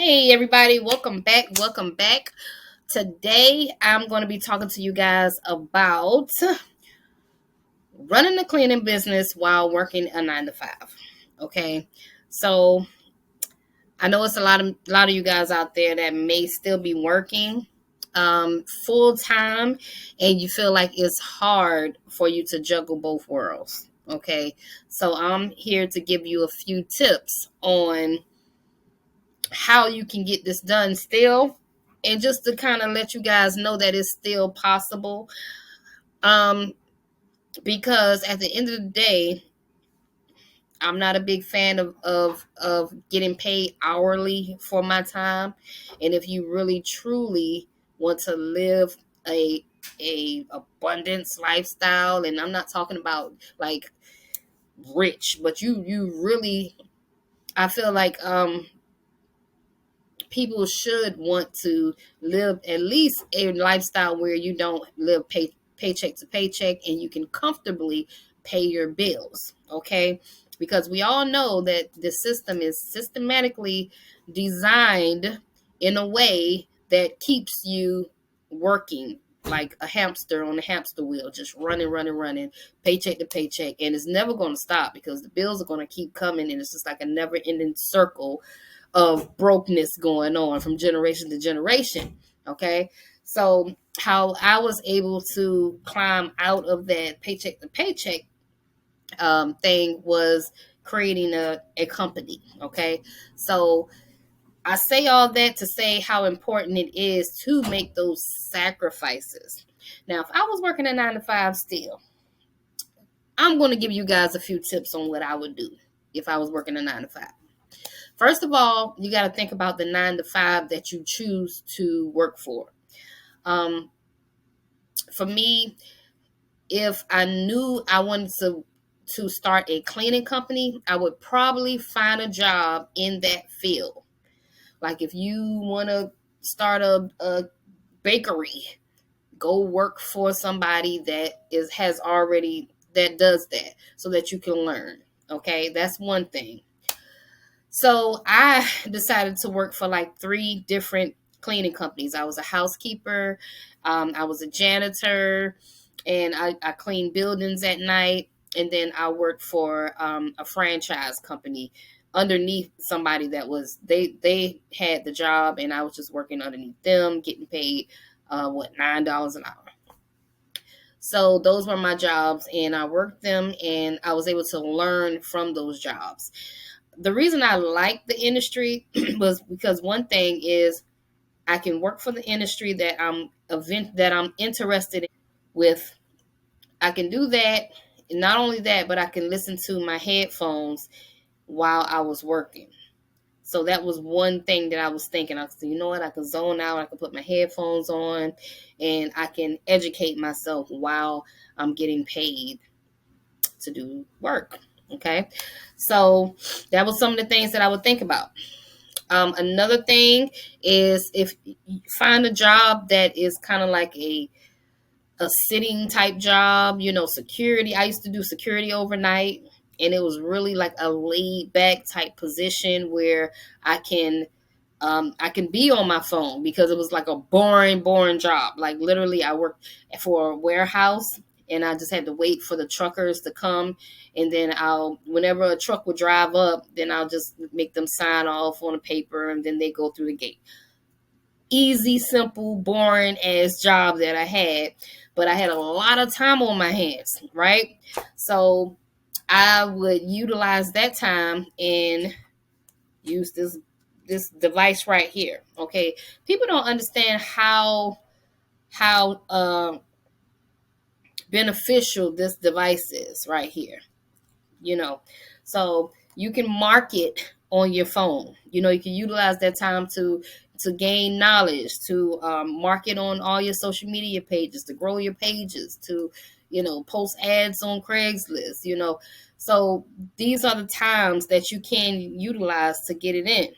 Hey everybody, welcome back. Welcome back. Today I'm going to be talking to you guys about running a cleaning business while working a 9 to 5. Okay? So, I know it's a lot of you guys out there that may still be working full time and you feel like it's hard for you to juggle both worlds. Okay? So, I'm here to give you a few tips on how you can get this done still, and just to kind of let you guys know that it's still possible. um because at the end of the day, I'm not a big fan of getting paid hourly for my time. And if you really truly want to live a abundance lifestyle, and I'm not talking about like rich, but you really, I feel like people should want to live at least a lifestyle where you don't live paycheck to paycheck and you can comfortably pay your bills. Okay, because we all know that the system is systematically designed in a way that keeps you working like a hamster on a hamster wheel, just running, paycheck to paycheck, and it's never going to stop because the bills are going to keep coming, and it's just like a never ending circle of brokenness going on from generation to generation. Okay. So, how I was able to climb out of that paycheck to paycheck thing was creating a company. Okay. So, I say all that to say how important it is to make those sacrifices. Now, if I was working a 9 to 5 still, I'm going to give you guys a few tips on what I would do if I was working a 9 to 5. First of all, you got to think about the 9 to 5 that you choose to work for. Um, for me, if I knew I wanted to start a cleaning company, I would probably find a job in that field. Like if you want to start a bakery, go work for somebody that has already that does that so that you can learn. Okay, that's one thing. So I decided to work for like three different cleaning companies. I was a housekeeper, I was a janitor, and I cleaned buildings at night. And then I worked for a franchise company underneath somebody that was they had the job, and I was just working underneath them, getting paid $9 an hour. So those were my jobs, and I worked them, and I was able to learn from those jobs. The reason I like the industry was because one thing is I can work for the industry that I'm interested in with. I can do that. And not only that, but I can listen to my headphones while I was working. So that was one thing that I was thinking. I said, you know what? I can zone out. I can put my headphones on, and I can educate myself while I'm getting paid to do work. Okay. So that was some of the things that I would think about. Another thing is if you find a job that is kind of like a sitting type job, security. I used to do security overnight, and it was really like a laid back type position where I can I can be on my phone because it was like a boring job. Like literally, I worked for a warehouse, and I just had to wait for the truckers to come, and then whenever a truck would drive up, then I'll just make them sign off on a paper, and then they go through the gate. Easy, simple, boring ass job that I had, but I had a lot of time on my hands, right? So I would utilize that time and use this device right here. Okay, people don't understand how beneficial this device is right here. You know, so you can market on your phone. You can utilize that time to gain knowledge, to market on all your social media pages, to grow your pages, to post ads on Craigslist. So these are the times that you can utilize to get it in,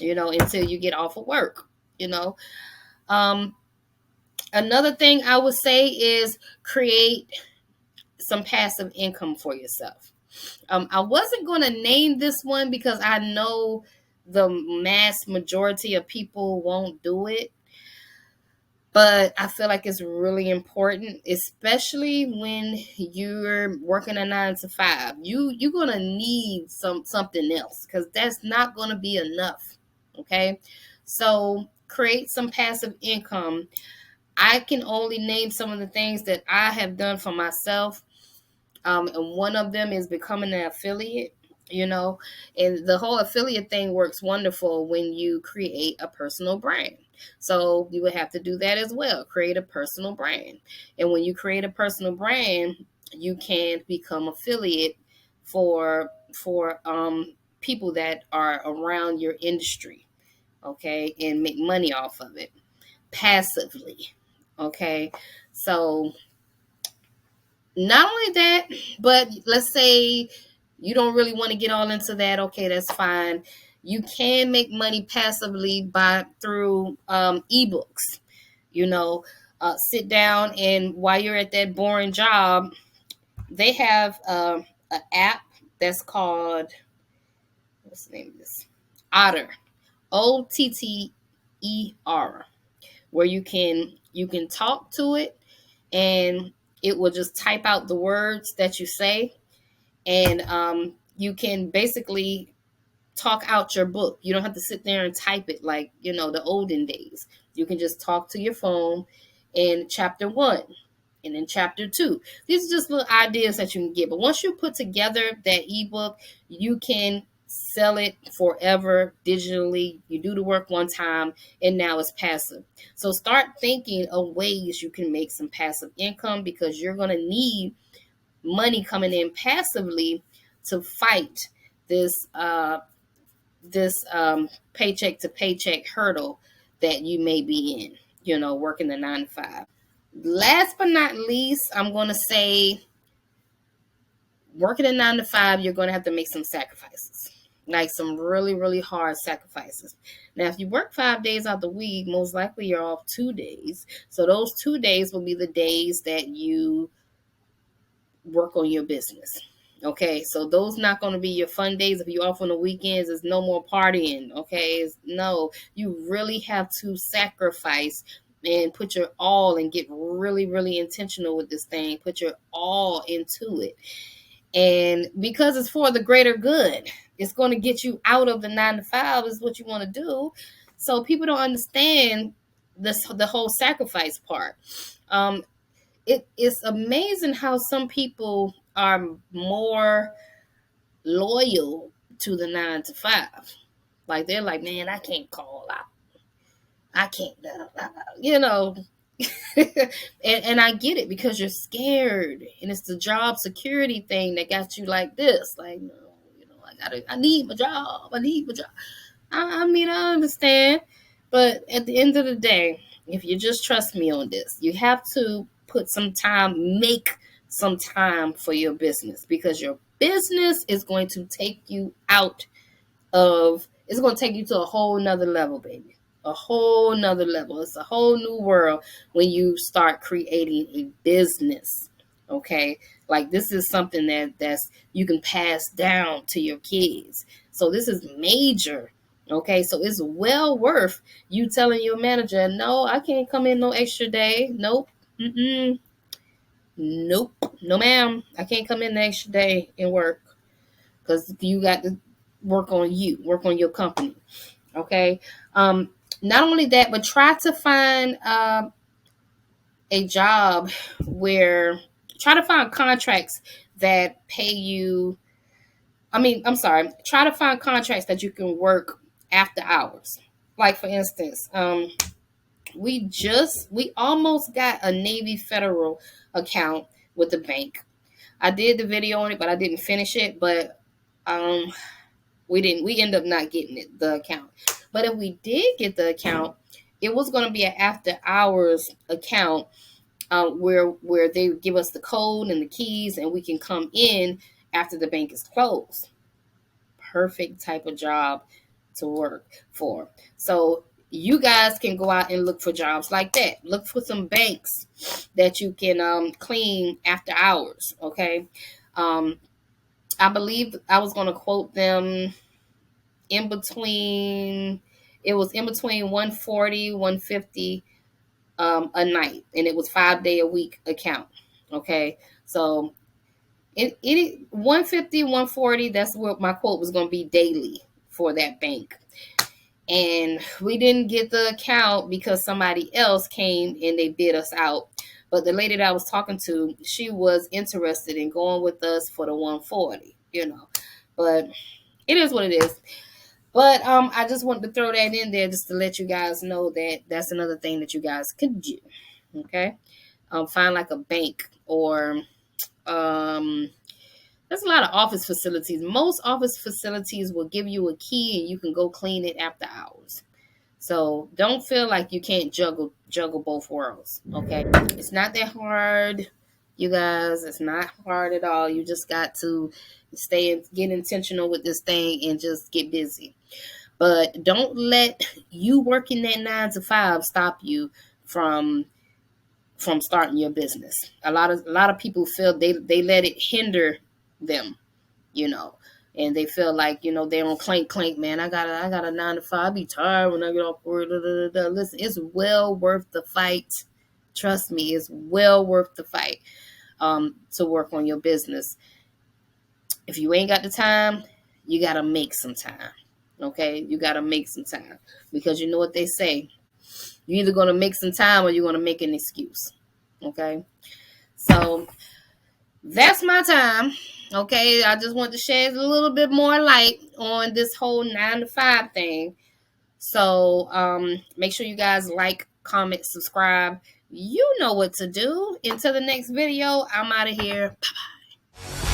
until you get off of work. you know um Another thing I would say is create some passive income for yourself. I wasn't going to name this one because I know the mass majority of people won't do it, but I feel like it's really important, especially when you're working a 9 to 5. You're gonna need something else because that's not gonna be enough. Okay, so create some passive income. I can only name some of the things that I have done for myself, and one of them is becoming an affiliate. You know, and the whole affiliate thing works wonderful when you create a personal brand. So you would have to do that as well. Create a personal brand, and when you create a personal brand, you can become affiliate for people that are around your industry. Okay, and make money off of it passively. Okay, so not only that, but let's say you don't really want to get all into that. Okay, that's fine. You can make money passively by through ebooks. You know, sit down and while you're at that boring job, they have an app that's called, what's the name of this? Otter, OTTER, where you can talk to it and it will just type out the words that you say, and you can basically talk out your book. You don't have to sit there and type it like the olden days. You can just talk to your phone in chapter 1 and in chapter 2. These are just little ideas that you can get, but once you put together that ebook, you can sell it forever digitally. You do the work one time and now it's passive. So start thinking of ways you can make some passive income, because you're going to need money coming in passively to fight this paycheck to paycheck hurdle that you may be in, working the 9 to 5. Last but not least, I'm going to say working a 9 to 5, you're going to have to make some sacrifices, like some really, really hard sacrifices. Now, if you work 5 days out the week, most likely you're off 2 days. So those 2 days will be the days that you work on your business. Okay, so those not going to be your fun days. If you're off on the weekends, there's no more partying. Okay, no, you really have to sacrifice and put your all and get really, really intentional with this thing. Put your all into it. And because it's for the greater good, it's going to get you out of the 9 to 5 is what you want to do. So people don't understand the whole sacrifice part. It's amazing how some people are more loyal to the 9 to 5. Like they're like, man, I can't call out. I can't, you know. and I get it, because you're scared, and it's the job security thing that got you like this. Like, no, I need my job. I need my job. I mean, I understand, but at the end of the day, if you just trust me on this, you have to put some time, make some time for your business, because your business is going to take you out of, it's going to take you to a whole nother level, baby. A whole nother level. It's a whole new world when you start creating a business. Okay, like this is something that's you can pass down to your kids. So this is major. Okay, so it's well worth you telling your manager, no, I can't come in no extra day. Nope. Mm-mm. Nope. No, ma'am. I can't come in the extra day and work, because you got to work on you, work on your company. Okay. Not only that, but try to find a job where, try to find contracts that pay you. I'm sorry. Try to find contracts that you can work after hours. Like for instance, we almost got a Navy Federal account with the bank. I did the video on it, but I didn't finish it. But we end up not getting it, the account. But if we did get the account, it was going to be an after hours account, where they give us the code and the keys, and we can come in after the bank is closed. Perfect type of job to work for. So you guys can go out and look for jobs like that. Look for some banks that you can clean after hours. Okay. I believe I was going to quote them in between. It was in between 140, 150 a night, and it was 5 day a week account. Okay, so it 150, 140. That's what my quote was going to be daily for that bank. And we didn't get the account because somebody else came and they bid us out. But the lady that I was talking to, she was interested in going with us for the 140, But it is what it is. But I just wanted to throw that in there just to let you guys know that that's another thing that you guys could do. Okay. Find like a bank or there's a lot of office facilities. Most office facilities will give you a key and you can go clean it after hours. So don't feel like you can't juggle both worlds. Okay. It's not that hard, you guys. It's not hard at all. You just got to get intentional with this thing and just get busy. But don't let you working that 9 to 5 stop you from starting your business. A lot of people feel they let it hinder them, and they feel like, they don't clank, man. I got a 9 to 5. I be tired when I get off work. Listen, it's well worth the fight. Trust me, it's well worth the fight to work on your business. If you ain't got the time, you got to make some time. Okay? You got to make some time, because you know what they say. You're either going to make some time or you're going to make an excuse. Okay? So that's my time. Okay, I just want to shed a little bit more light on this whole 9 to 5 thing. So make sure you guys like, comment, subscribe. You know what to do. Until the next video, I'm out of here. Bye-bye.